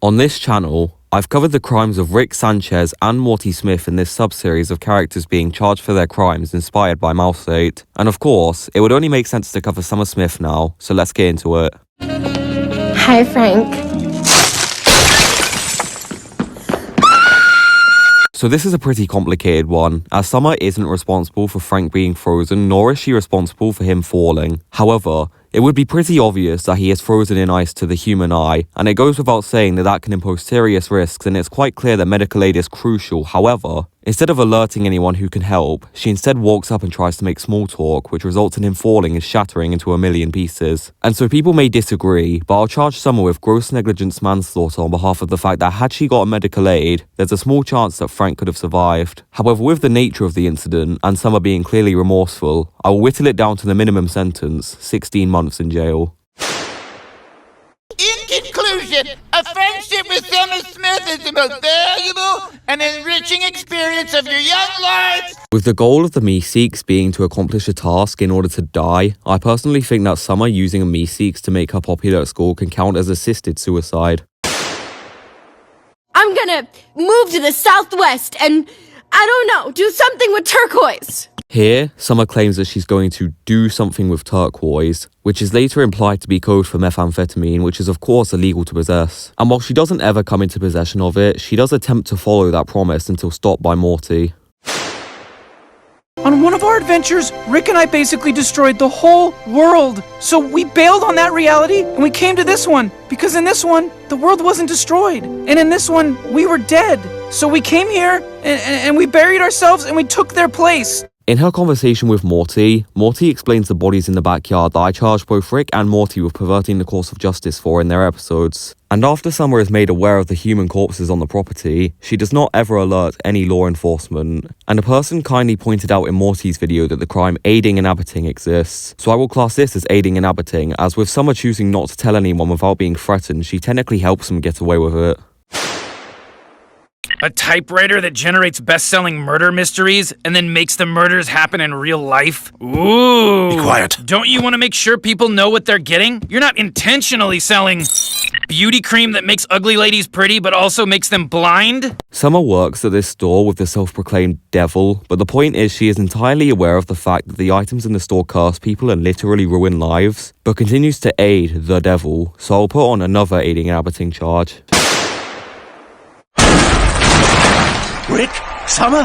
On this channel, I've covered the crimes of Rick Sanchez and Morty Smith in this sub-series of characters being charged for their crimes inspired by Mouse 8. And of course, it would only make sense to cover Summer Smith now, so let's get into it. Hi, Frank. So this is a pretty complicated one, as Summer isn't responsible for Frank being frozen, nor is she responsible for him falling. However, it would be pretty obvious that he is frozen in ice to the human eye, and it goes without saying that that can impose serious risks, and it's quite clear that medical aid is crucial. However, instead of alerting anyone who can help, she instead walks up and tries to make small talk, which results in him falling and shattering into a million pieces. And so people may disagree, but I'll charge Summer with gross negligence manslaughter on behalf of the fact that had she got medical aid, there's a small chance that Frank could have survived. However, with the nature of the incident, and Summer being clearly remorseful, I will whittle it down to the minimum sentence, 16 months in jail. In conclusion, a friendship with Summer Smith is the most valuable and enriching experience of your young lives. With the goal of the Meeseeks being to accomplish a task in order to die, I personally think that Summer using a Meeseeks to make her popular at school can count as assisted suicide. I'm gonna move to the southwest and, I don't know, do something with turquoise. Here, Summer claims that she's going to do something with turquoise, which is later implied to be code for methamphetamine, which is of course illegal to possess. And while she doesn't ever come into possession of it, she does attempt to follow that promise until stopped by Morty. On one of our adventures, Rick and I basically destroyed the whole world. So we bailed on that reality and we came to this one, because in this one, the world wasn't destroyed. And in this one, we were dead. So we came here and we buried ourselves and we took their place. In her conversation with Morty, Morty explains the bodies in the backyard that I charged both Rick and Morty with perverting the course of justice for in their episodes. And after Summer is made aware of the human corpses on the property, she does not ever alert any law enforcement. And a person kindly pointed out in Morty's video that the crime aiding and abetting exists. So I will class this as aiding and abetting, as with Summer choosing not to tell anyone without being threatened, she technically helps them get away with it. A typewriter that generates best-selling murder mysteries and then makes the murders happen in real life? Ooh! Be quiet. Don't you want to make sure people know what they're getting? You're not intentionally selling beauty cream that makes ugly ladies pretty but also makes them blind? Summer works at this store with the self-proclaimed devil, but the point is she is entirely aware of the fact that the items in the store curse people and literally ruin lives, but continues to aid the devil, so I'll put on another aiding and abetting charge. Rick? Summer?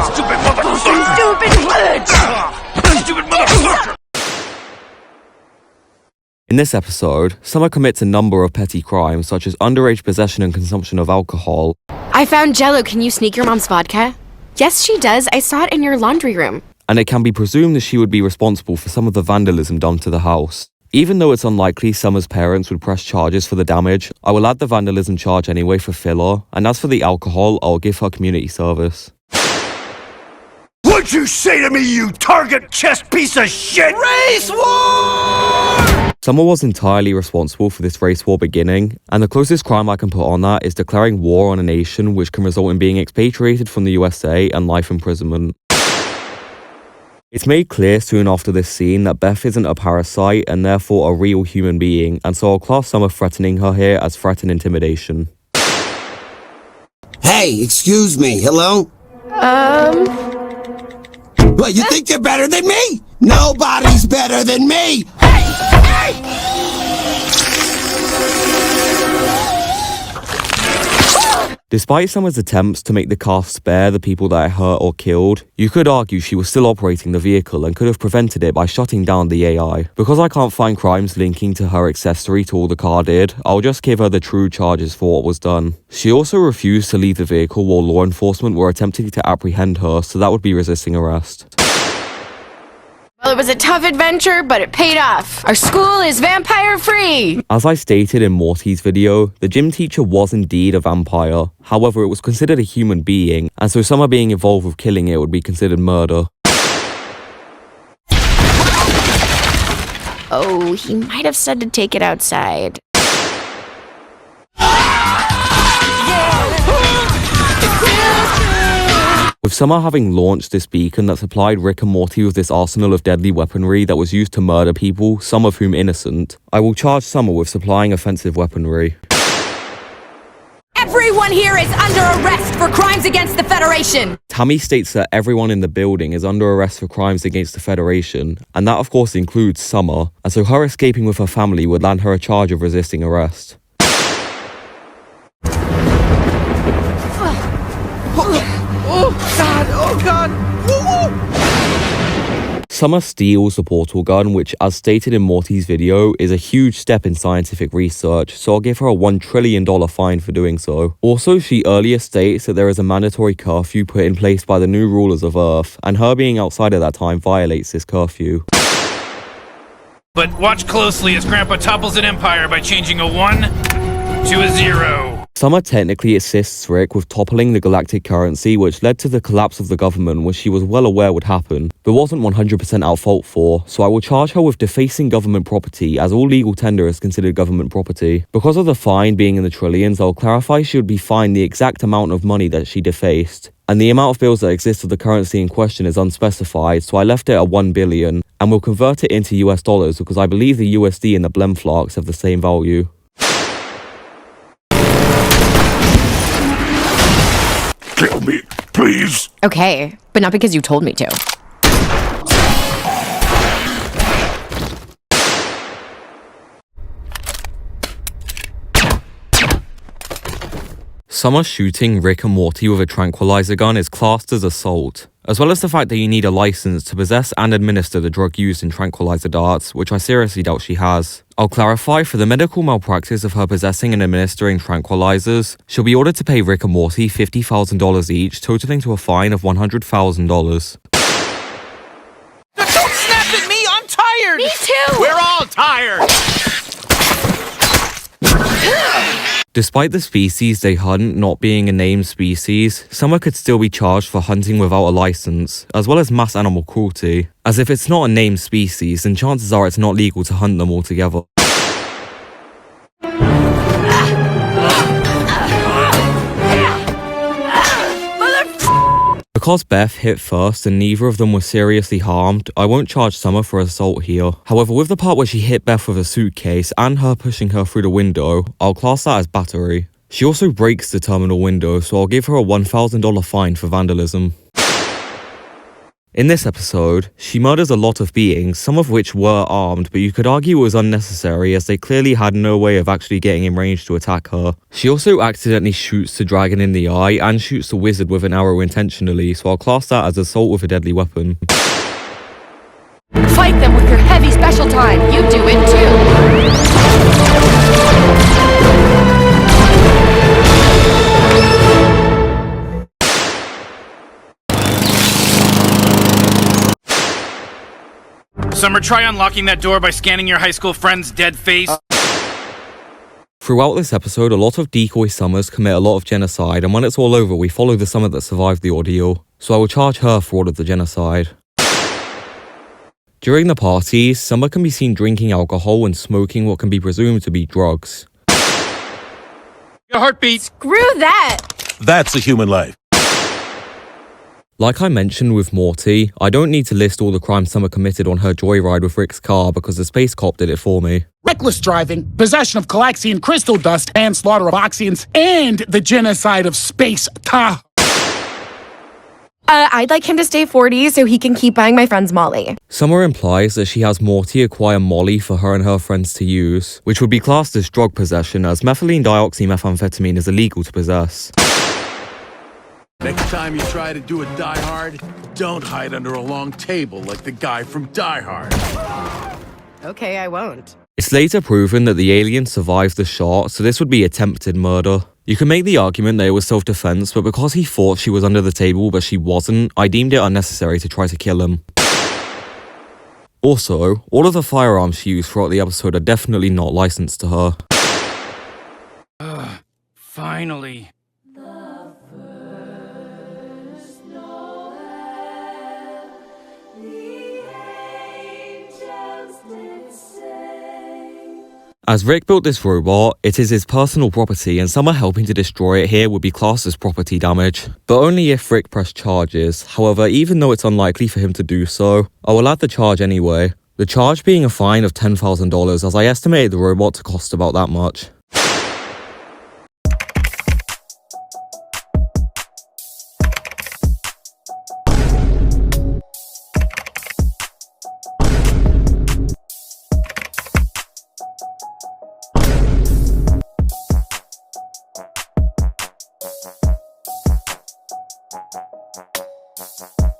Stupid motherfucker! Stupid motherfucker! In this episode, Summer commits a number of petty crimes such as underage possession and consumption of alcohol. I found Jell-O. Can you sneak your mom's vodka? Yes, she does. I saw it in your laundry room. And it can be presumed that she would be responsible for some of the vandalism done to the house. Even though it's unlikely Summer's parents would press charges for the damage, I will add the vandalism charge anyway for filler, and as for the alcohol, I'll give her community service. What'd you say to me, you target chest piece of shit? Race war! Summer was entirely responsible for this race war beginning, and the closest crime I can put on that is declaring war on a nation which can result in being expatriated from the USA and life imprisonment. It's made clear soon after this scene that Beth isn't a parasite and therefore a real human being, and so I'll class Summer threatening her here as threat and intimidation. Hey, excuse me, hello? What, you think you're better than me? Nobody's better than me! Hey! Despite Summer's attempts to make the cast spare the people that it hurt or killed, you could argue she was still operating the vehicle and could have prevented it by shutting down the AI. Because I can't find crimes linking to her accessory to all the car did, I'll just give her the true charges for what was done. She also refused to leave the vehicle while law enforcement were attempting to apprehend her, so that would be resisting arrest. Well, it was a tough adventure, but it paid off. Our school is vampire-free. As I stated in Morty's video, the gym teacher was indeed a vampire. However, it was considered a human being, and so Summer being involved with killing it would be considered murder. Oh, he might have said to take it outside. With Summer having launched this beacon that supplied Rick and Morty with this arsenal of deadly weaponry that was used to murder people, some of whom innocent, I will charge Summer with supplying offensive weaponry. Everyone here is under arrest for crimes against the Federation! Tammy states that everyone in the building is under arrest for crimes against the Federation, and that of course includes Summer, and so her escaping with her family would land her a charge of resisting arrest. Oh God! Summer steals the portal gun, which, as stated in Morty's video, is a huge step in scientific research, so I'll give her a $1 trillion fine for doing so. Also, she earlier states that there is a mandatory curfew put in place by the new rulers of Earth, and her being outside at that time violates this curfew. But watch closely as Grandpa topples an empire by changing a 1 to a 0. Summer technically assists Rick with toppling the galactic currency, which led to the collapse of the government, which she was well aware would happen, but wasn't 100% at fault for, so I will charge her with defacing government property, as all legal tender is considered government property. Because of the fine being in the trillions, I'll clarify she would be fined the exact amount of money that she defaced. And the amount of bills that exist of the currency in question is unspecified, so I left it at 1 billion, and will convert it into US dollars because I believe the USD and the Blemflarks have the same value. Kill me, please. Okay, but not because you told me to. Summer shooting Rick and Morty with a tranquilizer gun is classed as assault, as well as the fact that you need a license to possess and administer the drug used in tranquilizer darts, which I seriously doubt she has. I'll clarify, for the medical malpractice of her possessing and administering tranquilizers, she'll be ordered to pay Rick and Morty $50,000 each, totaling to a fine of $100,000. Don't snap at me! I'm tired! Me too! We're all tired! Despite the species they hunt not being a named species, Summer could still be charged for hunting without a license, as well as mass animal cruelty, as if it's not a named species, then chances are it's not legal to hunt them altogether. Because Beth hit first and neither of them were seriously harmed, I won't charge Summer for assault here. However, with the part where she hit Beth with a suitcase and her pushing her through the window, I'll class that as battery. She also breaks the terminal window, so I'll give her a $1,000 fine for vandalism. In this episode, she murders a lot of beings, some of which were armed, but you could argue it was unnecessary as they clearly had no way of actually getting in range to attack her. She also accidentally shoots the dragon in the eye and shoots the wizard with an arrow intentionally, so I'll class that as assault with a deadly weapon. Fight them with your heavy special time. You do it Summer, try unlocking that door by scanning your high school friend's dead face. Throughout this episode, a lot of decoy Summers commit a lot of genocide, and when it's all over, we follow the Summer that survived the ordeal, so I will charge her for all of the genocide. During the parties, Summer can be seen drinking alcohol and smoking what can be presumed to be drugs. Your heartbeat. Screw that! That's a human life. Like I mentioned with Morty, I don't need to list all the crimes Summer committed on her joyride with Rick's car because the space cop did it for me. Reckless driving, possession of Calaxian crystal dust, and slaughter of Oxians, and the genocide of Space Tahoe. I'd like him to stay 40 so he can keep buying my friends Molly. Summer implies that she has Morty acquire Molly for her and her friends to use, which would be classed as drug possession as methylene dioxymethamphetamine is illegal to possess. Next time you try to do a Die Hard, don't hide under a long table like the guy from Die Hard. Okay, I won't. It's later proven that the alien survived the shot, so this would be attempted murder. You can make the argument that it was self-defense, but because he thought she was under the table but she wasn't, I deemed it unnecessary to try to kill him. Also, all of the firearms she used throughout the episode are definitely not licensed to her. Finally. As Rick built this robot, it is his personal property and someone helping to destroy it here would be classed as property damage. But only if Rick pressed charges. However, even though it's unlikely for him to do so, I will add the charge anyway. The charge being a fine of $10,000 as I estimated the robot to cost about that much. Bye.